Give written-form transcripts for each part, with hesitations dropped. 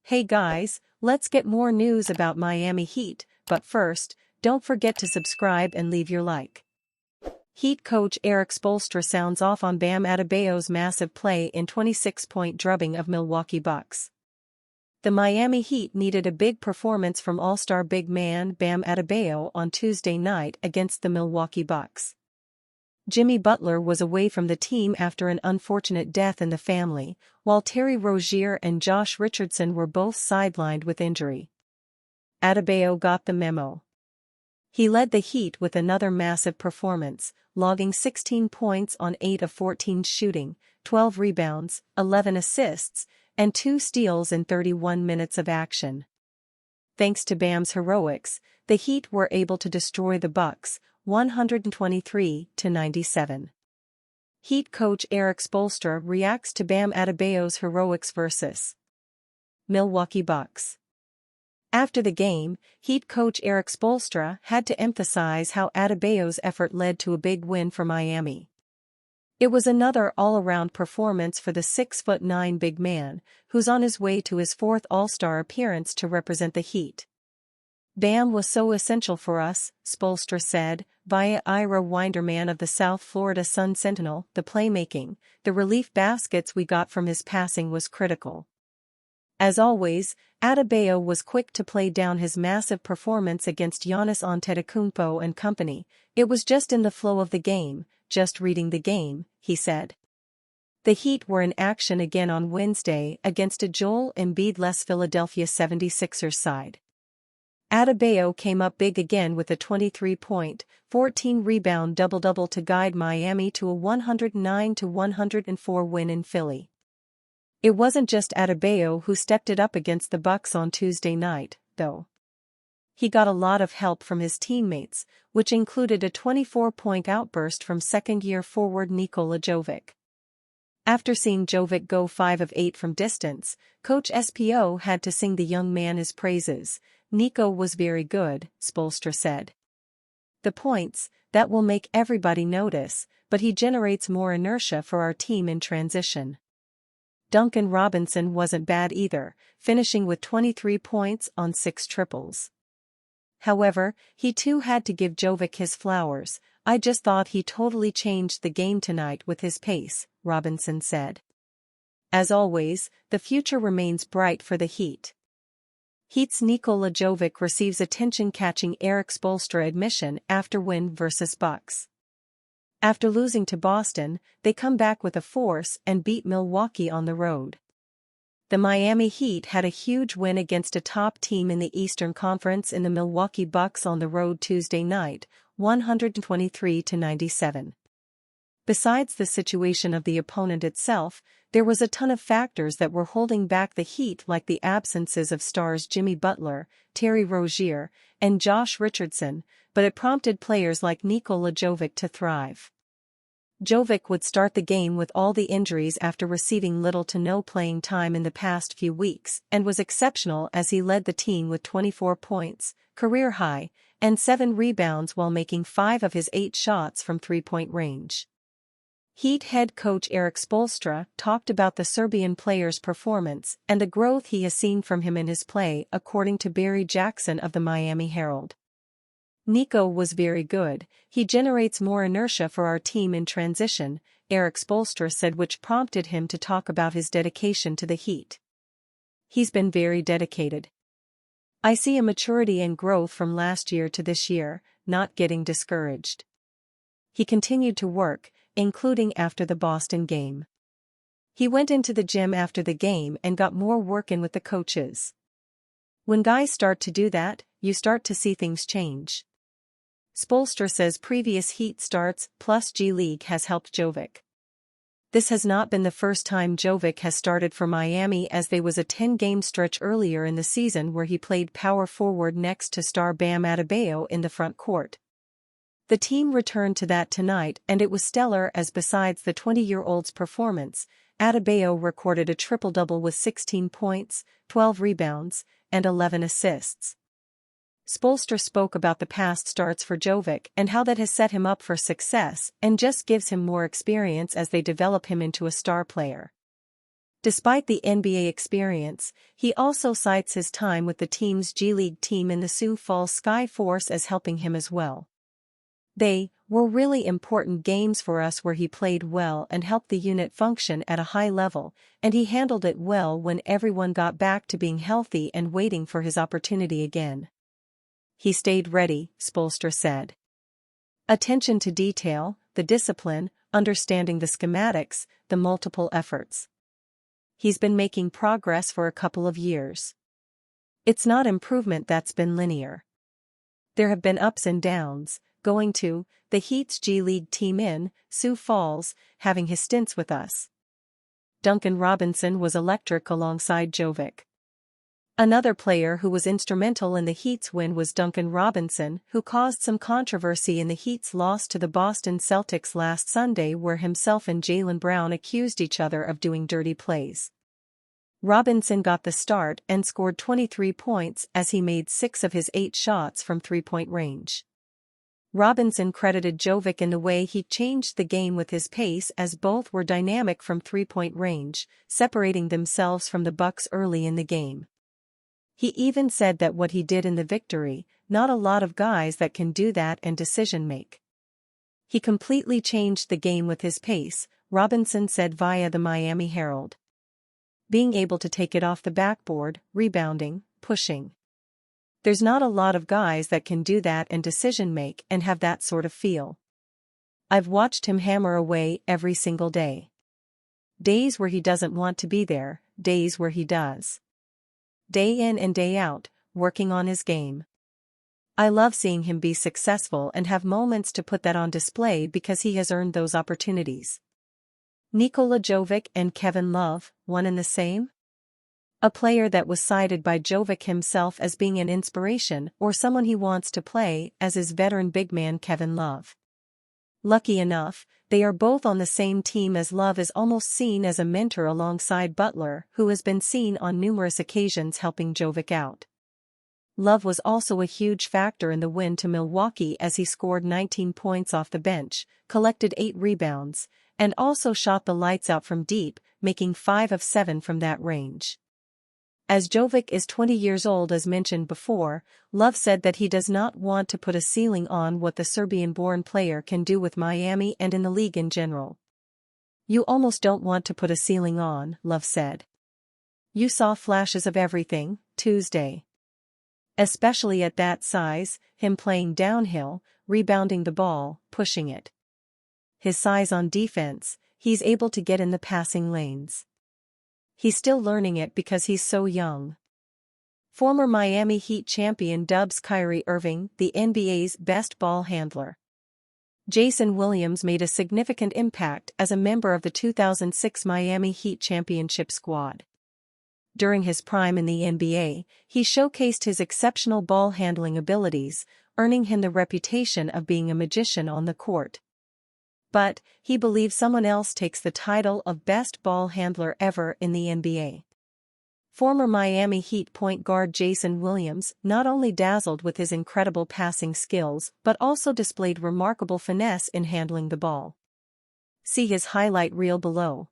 Hey guys, let's get more news about Miami Heat, but first, don't forget to subscribe and leave your like. Heat coach Erik Spoelstra sounds off on Bam Adebayo's massive play in 26-point drubbing of Milwaukee Bucks. The Miami Heat needed a big performance from all-star big man Bam Adebayo on Tuesday night against the Milwaukee Bucks. Jimmy Butler was away from the team after an unfortunate death in the family, while Terry Rozier and Josh Richardson were both sidelined with injury. Adebayo got the memo. He led the Heat with another massive performance, logging 16 points on 8 of 14 shooting, 12 rebounds, 11 assists, and 2 steals in 31 minutes of action. Thanks to Bam's heroics, the Heat were able to destroy the Bucks, 123-97. Heat coach Erik Spoelstra reacts to Bam Adebayo's heroics versus Milwaukee Bucks. After the game, Heat coach Erik Spoelstra had to emphasize how Adebayo's effort led to a big win for Miami. It was another all-around performance for the 6'9" big man, who's on his way to his 4th All-Star appearance to represent the Heat. Bam was so essential for us, Spoelstra said, via Ira Winderman of the South Florida Sun-Sentinel. The playmaking, the relief baskets we got from his passing was critical. As always, Adebayo was quick to play down his massive performance against Giannis Antetokounmpo and company. It was just in the flow of the game, just reading the game, he said. The Heat were in action again on Wednesday against a Joel Embiid-less Philadelphia 76ers side. Adebayo came up big again with a 23-point, 14-rebound double-double to guide Miami to a 109-104 win in Philly. It wasn't just Adebayo who stepped it up against the Bucks on Tuesday night, though. He got a lot of help from his teammates, which included a 24-point outburst from second-year forward Nikola Jovic. After seeing Jovic go 5 of 8 from distance, Coach SPO had to sing the young man his praises. Nico was very good, Spoelstra said. The points, that will make everybody notice, but he generates more inertia for our team in transition. Duncan Robinson wasn't bad either, finishing with 23 points on 6 triples. However, he too had to give Jovic his flowers. I just thought he totally changed the game tonight with his pace, Robinson said. As always, the future remains bright for the Heat. Heat's Nikola Jovic receives attention-catching Erik Spoelstra admission after win versus Bucks. After losing to Boston, they come back with a force and beat Milwaukee on the road. The Miami Heat had a huge win against a top team in the Eastern Conference in the Milwaukee Bucks on the road Tuesday night, 123-97. Besides the situation of the opponent itself, there was a ton of factors that were holding back the Heat, like the absences of stars Jimmy Butler, Terry Rozier, and Josh Richardson, but it prompted players like Nikola Jovic to thrive. Jovic would start the game with all the injuries after receiving little to no playing time in the past few weeks, and was exceptional as he led the team with 24 points, career high, and 7 rebounds while making 5 of his 8 shots from three-point range. Heat head coach Erik Spoelstra talked about the Serbian player's performance and the growth he has seen from him in his play, according to Barry Jackson of the Miami Herald. Nico was very good, he generates more inertia for our team in transition, Erik Spoelstra said, which prompted him to talk about his dedication to the Heat. He's been very dedicated. I see a maturity and growth from last year to this year, not getting discouraged. He continued to work, including after the Boston game. He went into the gym after the game and got more work in with the coaches. When guys start to do that, you start to see things change. Spoelstra says previous Heat starts plus G League has helped Jovic. This has not been the first time Jovic has started for Miami, as there was a 10-game stretch earlier in the season where he played power forward next to star Bam Adebayo in the front court. The team returned to that tonight, and it was stellar, as besides the 20-year-old's performance, Adebayo recorded a triple-double with 16 points, 12 rebounds, and 11 assists. Spoelstra spoke about the past starts for Jovic and how that has set him up for success and just gives him more experience as they develop him into a star player. Despite the NBA experience, he also cites his time with the team's G League team in the Sioux Falls Sky Force as helping him as well. They were really important games for us where he played well and helped the unit function at a high level, and he handled it well when everyone got back to being healthy and waiting for his opportunity again. He stayed ready, Spoelstra said. Attention to detail, the discipline, understanding the schematics, the multiple efforts. He's been making progress for a couple of years. It's not improvement that's been linear. There have been ups and downs, going to the Heat's G League team in Sioux Falls, having his stints with us. Duncan Robinson was electric alongside Jovic. Another player who was instrumental in the Heat's win was Duncan Robinson, who caused some controversy in the Heat's loss to the Boston Celtics last Sunday, where himself and Jaylen Brown accused each other of doing dirty plays. Robinson got the start and scored 23 points as he made 6 of his 8 shots from three-point range. Robinson credited Jovic in the way he changed the game with his pace, as both were dynamic from three-point range, separating themselves from the Bucks early in the game. He even said that what he did in the victory, not a lot of guys that can do that and decision make. He completely changed the game with his pace, Robinson said via the Miami Herald. Being able to take it off the backboard, rebounding, pushing. There's not a lot of guys that can do that and decision make and have that sort of feel. I've watched him hammer away every single day. Days where he doesn't want to be there, days where he does. Day in and day out, working on his game. I love seeing him be successful and have moments to put that on display because he has earned those opportunities. Nikola Jovic and Kevin Love, one and the same? A player that was cited by Jovic himself as being an inspiration or someone he wants to play as is veteran big man Kevin Love. Lucky enough, they are both on the same team, as Love is almost seen as a mentor alongside Butler, who has been seen on numerous occasions helping Jovic out. Love was also a huge factor in the win to Milwaukee as he scored 19 points off the bench, collected 8 rebounds, and also shot the lights out from deep, making 5 of 7 from that range. As Jovic is 20 years old, as mentioned before, Love said that he does not want to put a ceiling on what the Serbian-born player can do with Miami and in the league in general. You almost don't want to put a ceiling on, Love said. You saw flashes of everything Tuesday. Especially at that size, him playing downhill, rebounding the ball, pushing it. His size on defense, he's able to get in the passing lanes. He's still learning it because he's so young. Former Miami Heat champion dubs Kyrie Irving the NBA's best ball handler. Jason Williams made a significant impact as a member of the 2006 Miami Heat championship squad. During his prime in the NBA, he showcased his exceptional ball handling abilities, earning him the reputation of being a magician on the court. But he believes someone else takes the title of best ball handler ever in the NBA. Former Miami Heat point guard Jason Williams not only dazzled with his incredible passing skills but also displayed remarkable finesse in handling the ball. See his highlight reel below.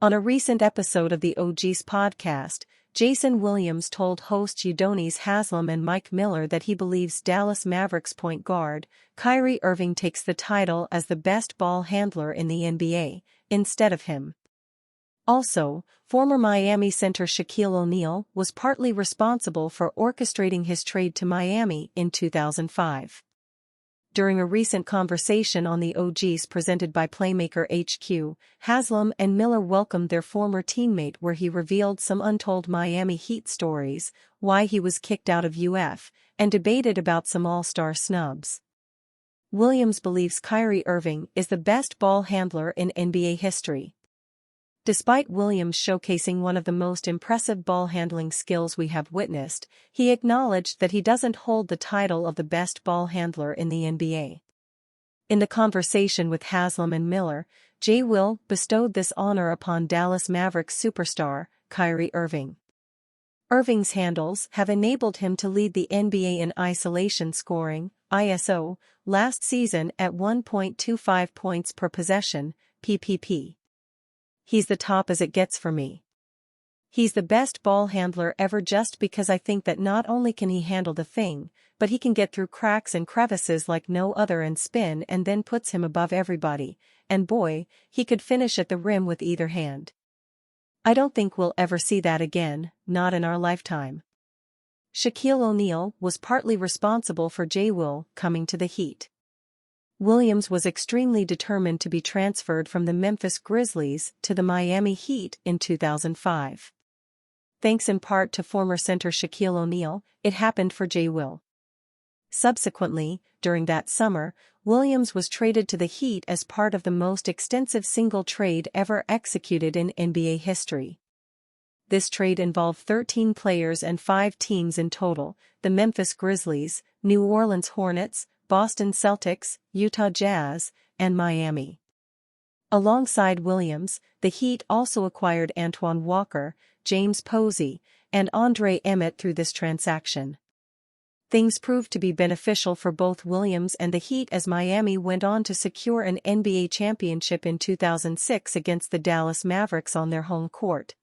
On a recent episode of the OG's podcast, Jason Williams told hosts Udonis Haslem and Mike Miller that he believes Dallas Mavericks point guard Kyrie Irving takes the title as the best ball handler in the NBA, instead of him. Also, former Miami center Shaquille O'Neal was partly responsible for orchestrating his trade to Miami in 2005. During a recent conversation on the OGs presented by Playmaker HQ, Haslem and Miller welcomed their former teammate, where he revealed some untold Miami Heat stories, why he was kicked out of UF, and debated about some all-star snubs. Williams believes Kyrie Irving is the best ball handler in NBA history. Despite Williams showcasing one of the most impressive ball handling skills we have witnessed, he acknowledged that he doesn't hold the title of the best ball handler in the NBA. In the conversation with Haslem and Miller, J. Will bestowed this honor upon Dallas Mavericks superstar, Kyrie Irving. Irving's handles have enabled him to lead the NBA in isolation scoring, ISO, last season at 1.25 points per possession, PPP. He's the top as it gets for me. He's the best ball handler ever just because I think that not only can he handle the thing, but he can get through cracks and crevices like no other and spin and then puts him above everybody, and boy, he could finish at the rim with either hand. I don't think we'll ever see that again, not in our lifetime. Shaquille O'Neal was partly responsible for Will coming to the Heat. Williams was extremely determined to be transferred from the Memphis Grizzlies to the Miami Heat in 2005. Thanks in part to former center Shaquille O'Neal, it happened for Will. Subsequently, during that summer, Williams was traded to the Heat as part of the most extensive single trade ever executed in NBA history. This trade involved 13 players and 5 teams in total: the Memphis Grizzlies, New Orleans Hornets, Boston Celtics, Utah Jazz, and Miami. Alongside Williams, the Heat also acquired Antoine Walker, James Posey, and Andre Emmett through this transaction. Things proved to be beneficial for both Williams and the Heat as Miami went on to secure an NBA championship in 2006 against the Dallas Mavericks on their home court.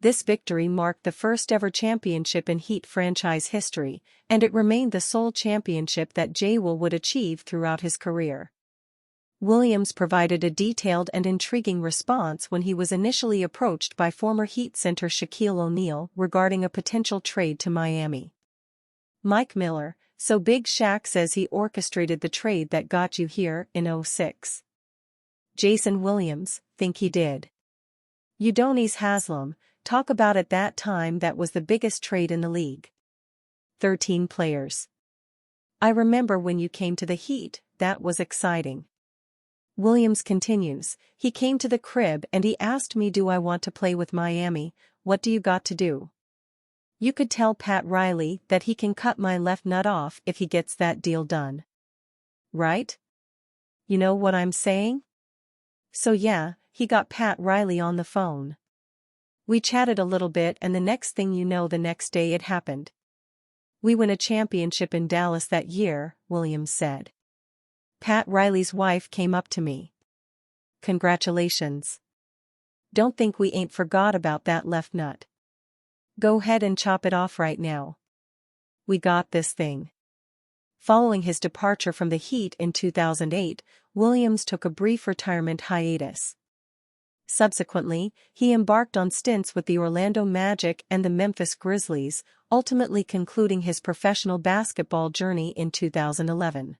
This victory marked the first-ever championship in Heat franchise history, and it remained the sole championship that Will would achieve throughout his career. Williams provided a detailed and intriguing response when he was initially approached by former Heat center Shaquille O'Neal regarding a potential trade to Miami. Mike Miller: so Big Shaq says he orchestrated the trade that got you here in 2006. Jason Williams: think he did. Udonis Haslem: talk about at that time that was the biggest trade in the league. 13 players. I remember when you came to the Heat, that was exciting. Williams continues: he came to the crib and he asked me, do I want to play with Miami, what do you got to do? You could tell Pat Riley that he can cut my left nut off if he gets that deal done. Right? You know what I'm saying? So yeah, he got Pat Riley on the phone. We chatted a little bit and the next thing you know, the next day it happened. We win a championship in Dallas that year, Williams said. Pat Riley's wife came up to me. Congratulations. Don't think we ain't forgot about that left nut. Go ahead and chop it off right now. We got this thing. Following his departure from the Heat in 2008, Williams took a brief retirement hiatus. Subsequently, he embarked on stints with the Orlando Magic and the Memphis Grizzlies, ultimately concluding his professional basketball journey in 2011.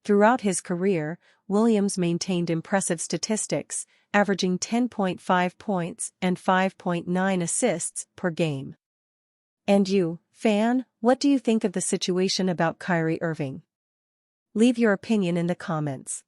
Throughout his career, Williams maintained impressive statistics, averaging 10.5 points and 5.9 assists per game. And you, fan, what do you think of the situation about Kyrie Irving? Leave your opinion in the comments.